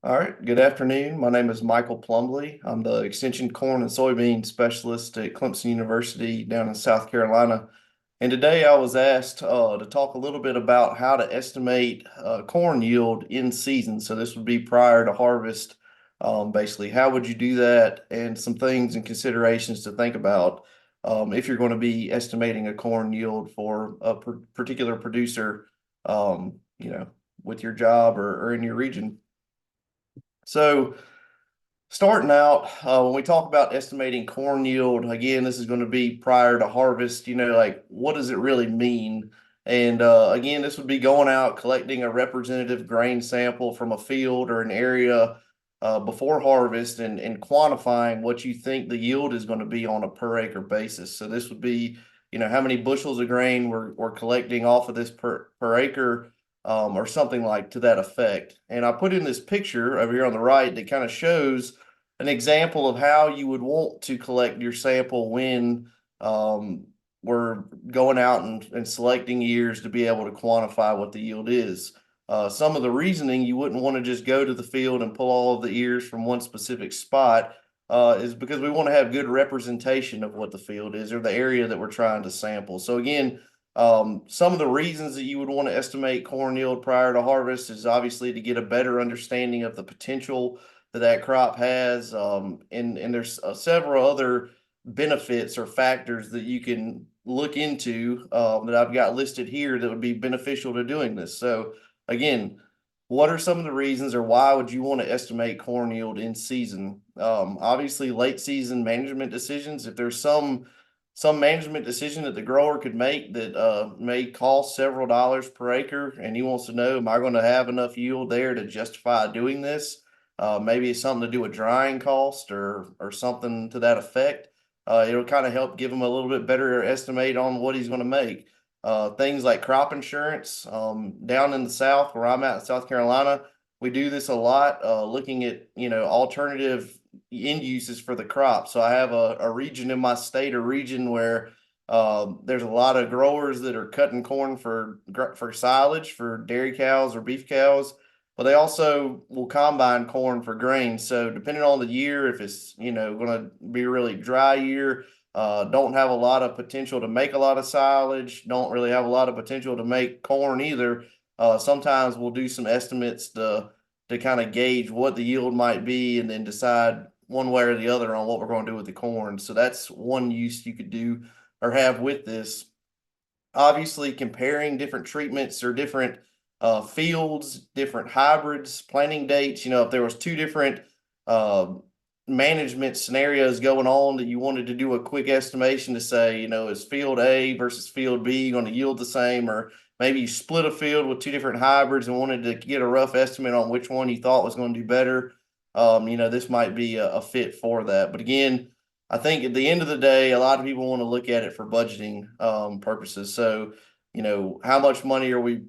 All right, good afternoon. My name is Michael Plumblee. I'm the Extension Corn and Soybean Specialist at Clemson University down in South Carolina. And today I was asked to talk a little bit about how to estimate corn yield in season. So this would be prior to harvest. Basically, how would you do that, and some things and considerations to think about if you're going to be estimating a corn yield for a particular producer, with your job or in your region. So starting out, when we talk about estimating corn yield, again, this is going to be prior to harvest, like what does it really mean? And again, this would be going out, collecting a representative grain sample from a field or an area before harvest and quantifying what you think the yield is going to be on a per acre basis. So this would be, how many bushels of grain we're collecting off of this per acre, or something like to that effect. And I put in this picture over here on the right that kind of shows an example of how you would want to collect your sample when we're going out and selecting years to be able to quantify what the yield is. Some of the reasoning you wouldn't want to just go to the field and pull all of the ears from one specific spot is because we want to have good representation of what the field is or the area that we're trying to sample. So again, some of the reasons that you would want to estimate corn yield prior to harvest is obviously to get a better understanding of the potential that crop has. And there's several other benefits or factors that you can look into that I've got listed here that would be beneficial to doing this. So again, what are some of the reasons, or why would you want to estimate corn yield in season? Obviously, late season management decisions. If there's some management decision that the grower could make that may cost several dollars per acre, and he wants to know, am I going to have enough yield there to justify doing this? Maybe it's something to do with drying cost or something to that effect. It'll kind of help give him a little bit better estimate on what he's going to make. Things like crop insurance. Down in the South, where I'm at in South Carolina, we do this a lot, looking at, alternative end uses for the crop. So I have a region in my state, a region where there's a lot of growers that are cutting corn for silage for dairy cows or beef cows, but they also will combine corn for grain. So depending on the year, if it's, going to be a really dry year, don't have a lot of potential to make a lot of silage, don't really have a lot of potential to make corn either. Sometimes we'll do some estimates to kind of gauge what the yield might be and then decide one way or the other on what we're going to do with the corn. So that's one use you could do or have with this. Obviously, comparing different treatments or different fields, different hybrids, planting dates. If there was two different management scenarios going on that you wanted to do a quick estimation to say, is field A versus field B going to yield the same? Or maybe you split a field with two different hybrids and wanted to get a rough estimate on which one you thought was going to do better. This might be a fit for that. But again, I think at the end of the day, a lot of people want to look at it for budgeting purposes. So, how much money are we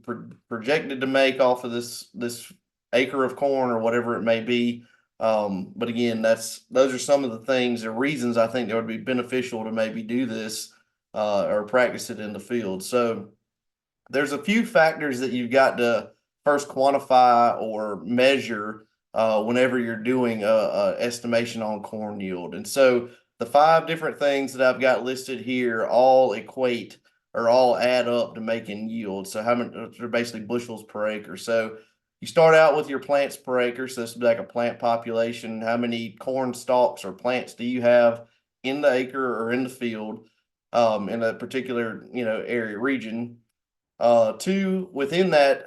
projected to make off of this acre of corn or whatever it may be? But again, those are some of the things or reasons I think that would be beneficial to maybe do this or practice it in the field. So there's a few factors that you've got to first quantify or measure whenever you're doing a estimation on corn yield. And so the 5 different things that I've got listed here all equate or all add up to making yield. So how many are basically bushels per acre. So you start out with your plants per acre. So this would be like a plant population. How many corn stalks or plants do you have in the acre or in the field in a particular, area region? 2, within that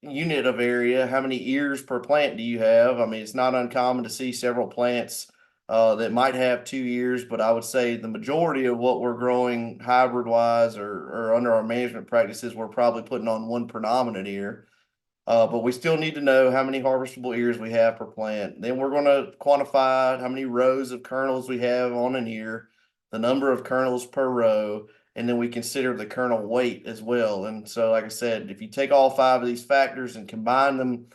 unit of area, how many ears per plant do you have? I mean, it's not uncommon to see several plants that might have 2 ears, but I would say the majority of what we're growing hybrid wise or under our management practices, we're probably putting on one predominant ear. But we still need to know how many harvestable ears we have per plant. Then we're going to quantify how many rows of kernels we have on an ear, the number of kernels per row, and then we consider the kernel weight as well. And so, like I said, if you take all 5 of these factors and combine them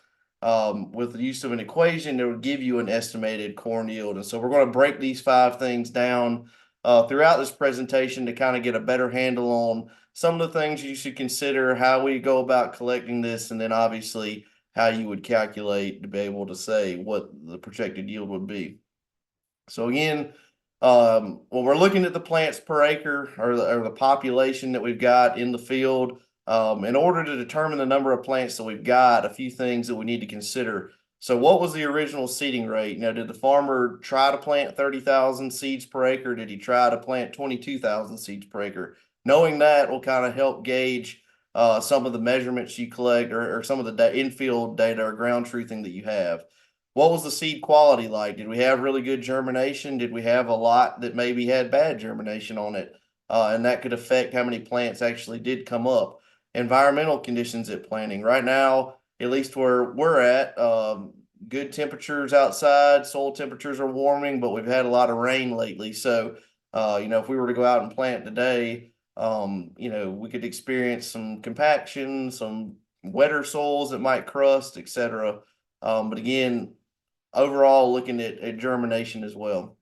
with the use of an equation, it would give you an estimated corn yield. And so we're going to break these 5 things down throughout this presentation to kind of get a better handle on some of the things you should consider, how we go about collecting this, and then obviously how you would calculate to be able to say what the projected yield would be. So again, when we're looking at the plants per acre or the population that we've got in the field, in order to determine the number of plants that we've got, a few things that we need to consider. So what was the original seeding rate? Now, did the farmer try to plant 30,000 seeds per acre? Did he try to plant 22,000 seeds per acre? Knowing that will kind of help gauge some of the measurements you collect or some of the infield data or ground truthing that you have. What was the seed quality like? Did we have really good germination? Did we have a lot that maybe had bad germination on it? And that could affect how many plants actually did come up. Environmental conditions at planting. Right now, at least where we're at, good temperatures outside, soil temperatures are warming, but we've had a lot of rain lately. So, if we were to go out and plant today, we could experience some compaction, some wetter soils that might crust, etc. But again, overall looking at germination as well.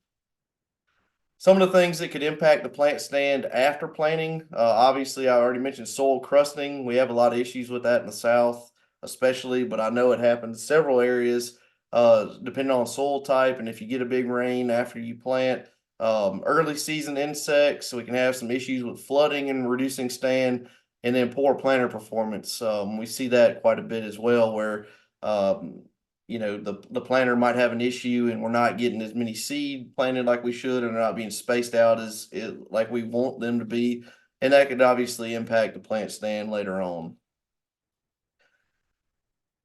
Some of the things that could impact the plant stand after planting, obviously I already mentioned soil crusting. We have a lot of issues with that in the South, especially, but I know it happens in several areas, depending on soil type. And if you get a big rain after you plant, early season insects, so we can have some issues with flooding and reducing stand, and then poor planter performance. We see that quite a bit as well, where the planter might have an issue and we're not getting as many seed planted like we should, and they're not being spaced out as like we want them to be. And that could obviously impact the plant stand later on.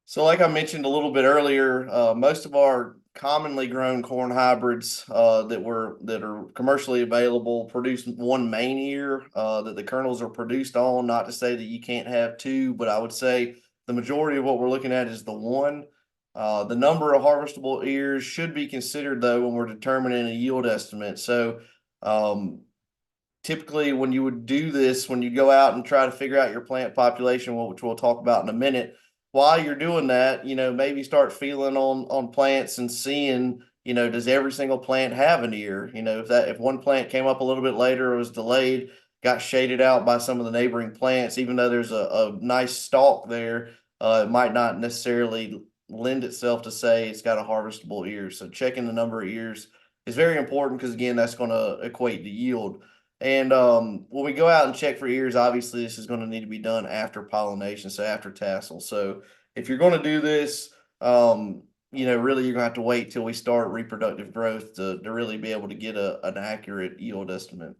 So like I mentioned a little bit earlier, most of our commonly grown corn hybrids that are commercially available produce one main ear that the kernels are produced on. Not to say that you can't have two, but I would say the majority of what we're looking at is the one. The number of harvestable ears should be considered though when we're determining a yield estimate. So typically when you would do this, when you go out and try to figure out your plant population, which we'll talk about in a minute, while you're doing that, maybe start feeling on plants and seeing, does every single plant have an ear? If one plant came up a little bit later or was delayed, got shaded out by some of the neighboring plants, even though there's a nice stalk there, it might not necessarily lend itself to say it's got a harvestable ear. So checking the number of ears is very important because again, that's going to equate to yield. And when we go out and check for ears, obviously this is going to need to be done after pollination, so after tassel. So if you're going to do this, really you're going to have to wait till we start reproductive growth to really be able to get an accurate yield estimate.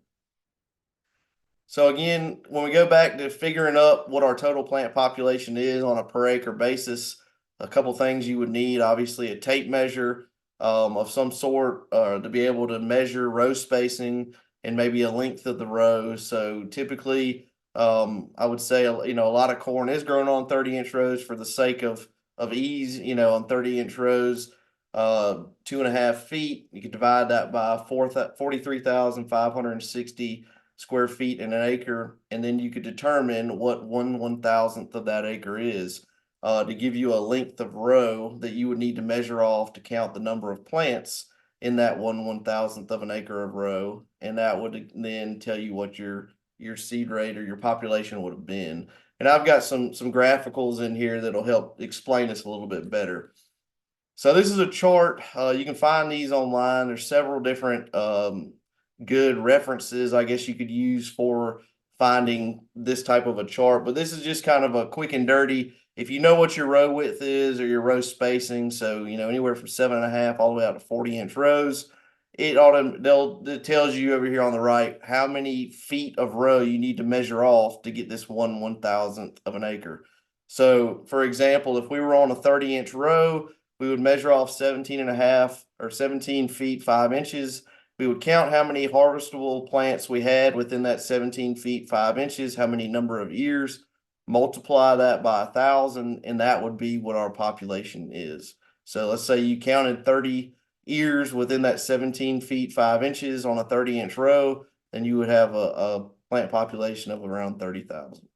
So again, when we go back to figuring up what our total plant population is on a per acre basis, a couple things you would need, obviously a tape measure of some sort to be able to measure row spacing and maybe a length of the row. So typically, I would say, a lot of corn is grown on 30-inch rows for the sake of ease, on 30-inch rows, 2.5 feet. You could divide that by 43,560 square feet in an acre, and then you could determine what 1/1000th of that acre is to give you a length of row that you would need to measure off to count the number of plants in that 1/1000th of an acre of row, and that would then tell you what your seed rate or your population would have been. And I've got some graphicals in here that'll help explain this a little bit better. So this is a chart. You can find these online. There's several different good references, I guess you could use for finding this type of a chart, but this is just kind of a quick and dirty. If you know what your row width is or your row spacing, so anywhere from 7.5 all the way out to 40-inch rows, it tells you over here on the right how many feet of row you need to measure off to get this 1/1000th of an acre. So for example, if we were on a 30-inch row, we would measure off 17.5 or 17 feet 5 inches. We would count how many harvestable plants we had within that 17 feet 5 inches, how many number of ears, multiply that by 1,000, and that would be what our population is. So let's say you counted 30 ears within that 17 feet 5 inches on a 30-inch row, then you would have a plant population of around 30,000.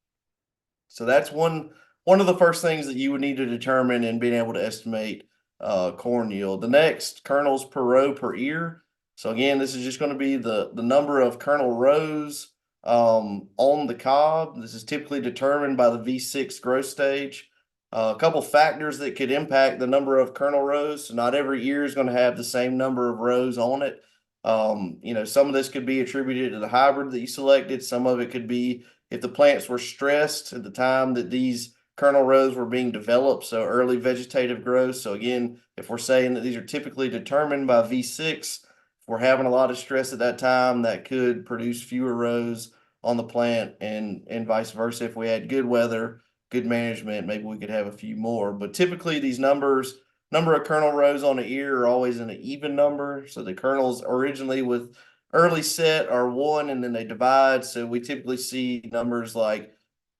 So that's one of the first things that you would need to determine in being able to estimate corn yield. The next, kernels per row per ear. So again, this is just going to be the number of kernel rows on the cob. This is typically determined by the V6 growth stage. A couple factors that could impact the number of kernel rows. So not every ear is going to have the same number of rows on it. Some of this could be attributed to the hybrid that you selected. Some of it could be if the plants were stressed at the time that these kernel rows were being developed, so early vegetative growth. So again, if we're saying that these are typically determined by V6, if we're having a lot of stress at that time, that could produce fewer rows on the plant, and vice versa. If we had good weather, good management, maybe we could have a few more. But typically these number of kernel rows on the ear are always in an even number. So the kernels originally with early set are 1, and then they divide. So we typically see numbers like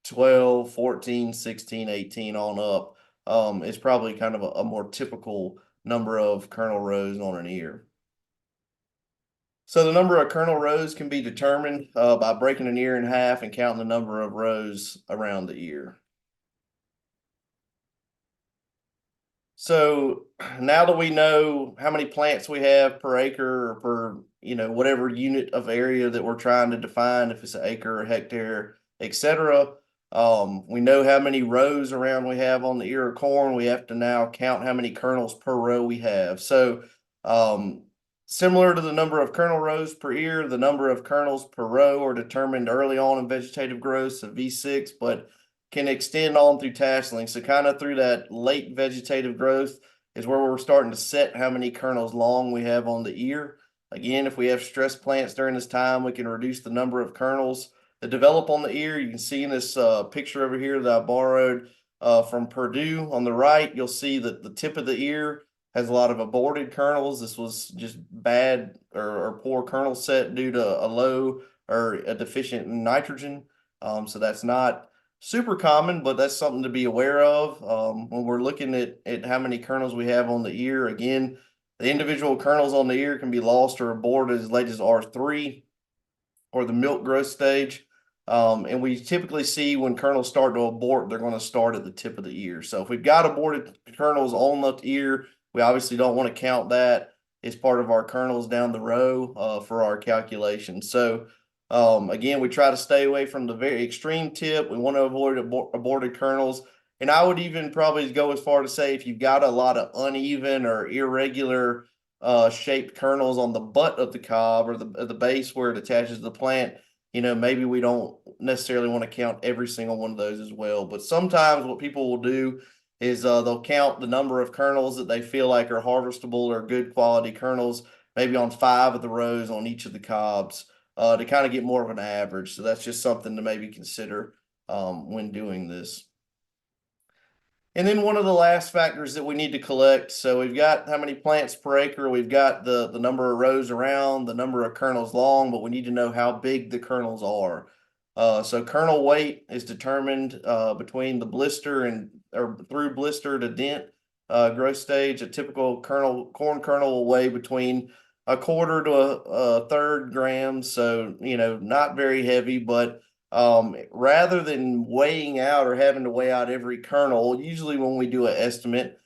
12, 14, 16, 18 on up. It's probably kind of a more typical number of kernel rows on an ear. So the number of kernel rows can be determined by breaking an ear in half and counting the number of rows around the ear. So now that we know how many plants we have per acre or per, whatever unit of area that we're trying to define, if it's an acre or hectare, etc., we know how many rows around we have on the ear of corn. We have to now count how many kernels per row we have. So similar to the number of kernel rows per ear, the number of kernels per row are determined early on in vegetative growth, so V6, but can extend on through tasseling. So kind of through that late vegetative growth is where we're starting to set how many kernels long we have on the ear. Again, if we have stress plants during this time, we can reduce the number of kernels that develop on the ear. You can see in this picture over here that I borrowed from Purdue on the right, you'll see that the tip of the ear has a lot of aborted kernels. This was just bad or poor kernel set due to a low or a deficient in nitrogen. So that's not super common, but that's something to be aware of when we're looking at how many kernels we have on the ear. Again, the individual kernels on the ear can be lost or aborted as late as R3 or the milk growth stage. And we typically see when kernels start to abort, they're going to start at the tip of the ear. So if we've got aborted kernels on the ear, we obviously don't want to count that as part of our kernels down the row for our calculation. So again, we try to stay away from the very extreme tip. We want to avoid aborted kernels. And I would even probably go as far to say if you've got a lot of uneven or irregular shaped kernels on the butt of the cob or the base where it attaches to the plant, maybe we don't necessarily want to count every single one of those as well. But sometimes what people will do is they'll count the number of kernels that they feel like are harvestable or good quality kernels, maybe on 5 of the rows on each of the cobs to kind of get more of an average. So that's just something to maybe consider when doing this. And then one of the last factors that we need to collect, so we've got how many plants per acre, we've got the number of rows around, the number of kernels long, but we need to know how big the kernels are. So kernel weight is determined between the blister or through blister to dent growth stage. A typical corn kernel will weigh between a quarter to a third grams, so not very heavy, but rather than weighing out or having to weigh out every kernel, usually when we do an estimate,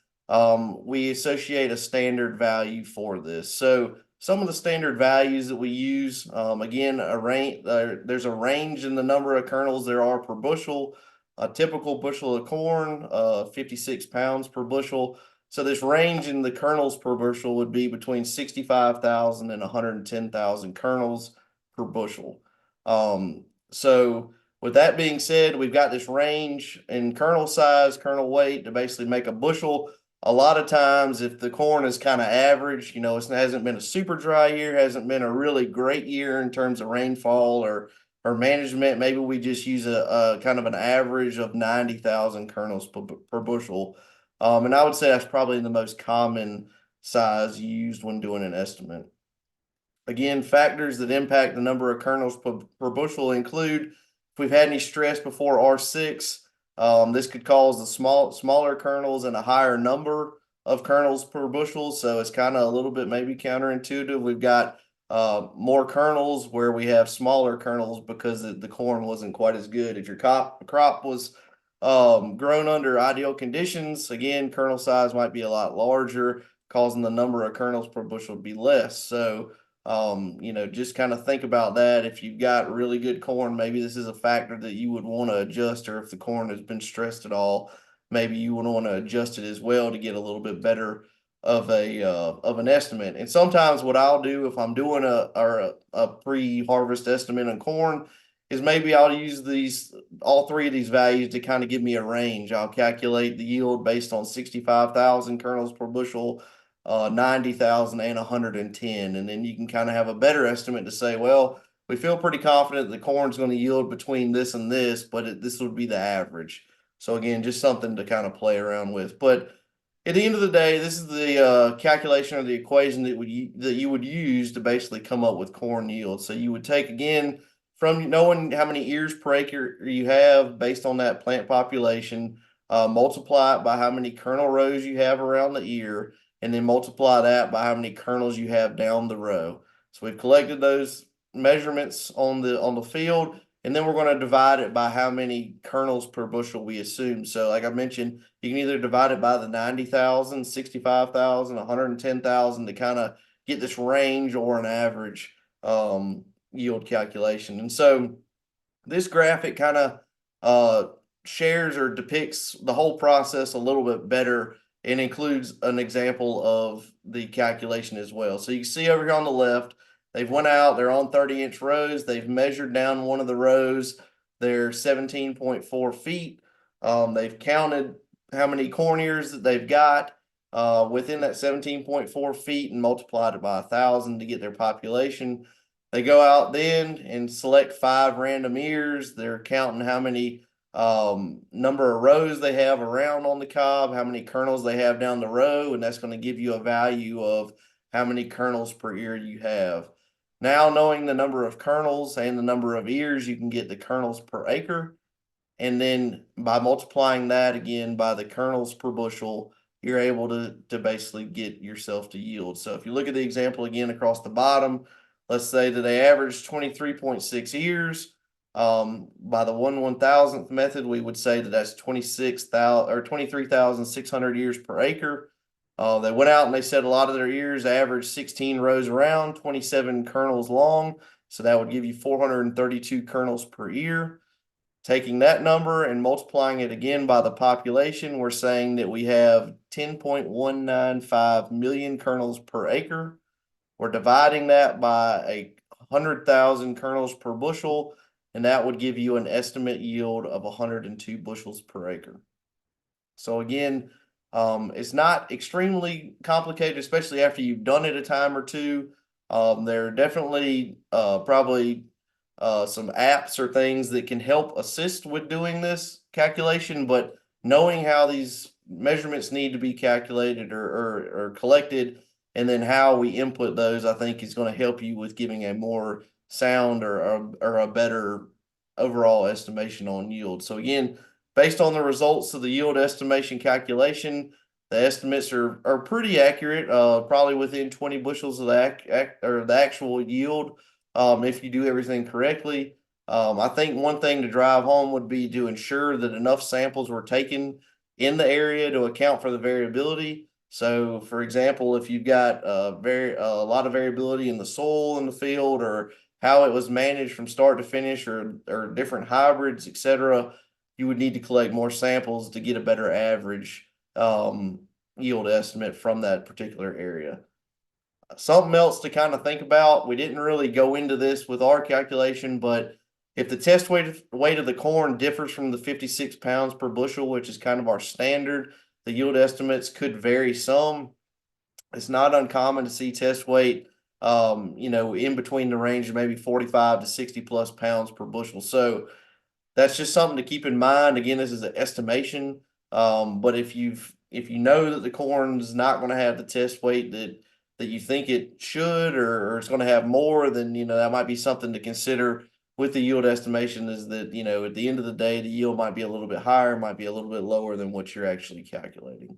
we associate a standard value for this. So some of the standard values that we use, again, there's a range in the number of kernels there are per bushel. A typical bushel of corn, 56 pounds per bushel. So this range in the kernels per bushel would be between 65,000 and 110,000 kernels per bushel. So with that being said, we've got this range in kernel size, kernel weight to basically make a bushel. A lot of times if the corn is kind of average, it hasn't been a super dry year, hasn't been a really great year in terms of rainfall or management, maybe we just use a kind of an average of 90,000 kernels per bushel. And I would say that's probably the most common size used when doing an estimate. Again, factors that impact the number of kernels per bushel include if we've had any stress before R6, this could cause the smaller kernels and a higher number of kernels per bushel. So it's kind of a little bit maybe counterintuitive. We've got more kernels where we have smaller kernels because the corn wasn't quite as good. If your crop was grown under ideal conditions, again, kernel size might be a lot larger, causing the number of kernels per bushel to be less. So just kind of think about that. If you've got really good corn, maybe this is a factor that you would want to adjust, or if the corn has been stressed at all, maybe you would want to adjust it as well to get a little bit better of an estimate. And sometimes what I'll do if I'm doing a pre-harvest estimate on corn is maybe I'll use all three of these values to kind of give me a range. I'll calculate the yield based on 65,000 kernels per bushel, 90,000 and 110. And then you can kind of have a better estimate to say, well, we feel pretty confident the corn's going to yield between this and this, but this would be the average. So again, just something to kind of play around with. But at the end of the day, this is the calculation or the equation that you would use to basically come up with corn yield. So you would take, again, from knowing how many ears per acre you have based on that plant population, multiply it by how many kernel rows you have around the ear, and then multiply that by how many kernels you have down the row. So we've collected those measurements on the field, and then we're going to divide it by how many kernels per bushel we assume. So like I mentioned, you can either divide it by the 90,000, 65,000, 110,000 to kind of get this range or an average yield calculation. And so this graphic kind of shares or depicts the whole process a little bit better and includes an example of the calculation as well. So you can see over here on the left, they've went out, they're on 30-inch rows. They've measured down one of the rows. They're 17.4 feet. They've counted how many corn ears that they've got within that 17.4 feet and multiplied it by 1,000 to get their population. They go out then and select 5 random ears. They're counting how many number of rows they have around on the cob, how many kernels they have down the row, and that's going to give you a value of how many kernels per ear you have. Now, knowing the number of kernels and the number of ears, you can get the kernels per acre. And then by multiplying that again by the kernels per bushel, you're able to basically get yourself to yield. So if you look at the example again across the bottom, let's say that they average 23.6 ears. By the 1/1000th method, we would say that that's 26,000 or 23,600 ears per acre. They went out and they said a lot of their ears average 16 rows around, 27 kernels long. So that would give you 432 kernels per ear. Taking that number and multiplying it again by the population, we're saying that we have 10.195 million kernels per acre. We're dividing that by 100,000 kernels per bushel, and that would give you an estimate yield of 102 bushels per acre. So again, it's not extremely complicated, especially after you've done it a time or two. There are definitely probably some apps or things that can help assist with doing this calculation, but knowing how these measurements need to be calculated or collected, and then how we input those, I think is going to help you with giving a more sound or a better overall estimation on yield. So again, based on the results of the yield estimation calculation, the estimates are pretty accurate, probably within 20 bushels of the actual yield if you do everything correctly. I think one thing to drive home would be to ensure that enough samples were taken in the area to account for the variability. So, for example, if you've got a lot of variability in the soil in the field, or how it was managed from start to finish, or different hybrids, etc., you would need to collect more samples to get a better average yield estimate from that particular area. Something else to kind of think about, we didn't really go into this with our calculation, but if the test weight of the corn differs from the 56 pounds per bushel, which is kind of our standard, the yield estimates could vary some. It's not uncommon to see test weight, in between the range of maybe 45 to 60 plus pounds per bushel. So that's just something to keep in mind. Again, this is an estimation, but if you know that the corn is not going to have the test weight that you think it should, or it's going to have more, then that might be something to consider with the yield estimation. Is that at the end of the day, the yield might be a little bit higher, might be a little bit lower than what you're actually calculating.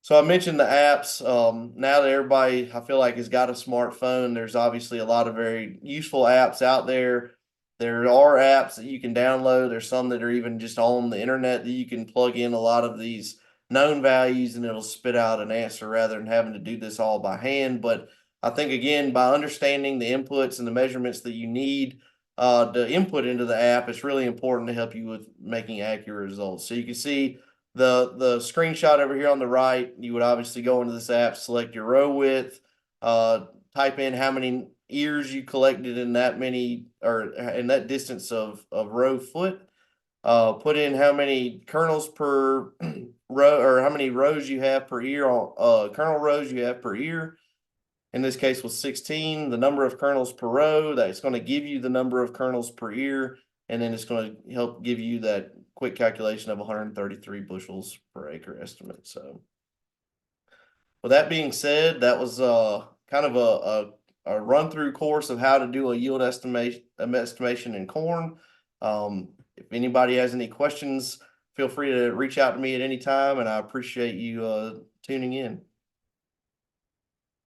So I mentioned the apps. Now that everybody, I feel like, has got a smartphone, there's obviously a lot of very useful apps out there. There are apps that you can download. There's some that are even just on the internet that you can plug in a lot of these known values and it'll spit out an answer rather than having to do this all by hand. But I think, again, by understanding the inputs and the measurements that you need to input into the app, it's really important to help you with making accurate results. So you can see The screenshot over here on the right, you would obviously go into this app, select your row width, type in how many ears you collected in that many or in that distance of row foot. Put in how many kernels per row or how many rows you have per ear on kernel rows you have per ear. In this case was 16, the number of kernels per row. That's going to give you the number of kernels per ear, and then it's going to help give you that quick calculation of 133 bushels per acre estimate. So with that being said, that was kind of a run through course of how to do a yield estimation in corn. If anybody has any questions, feel free to reach out to me at any time, and I appreciate you tuning in.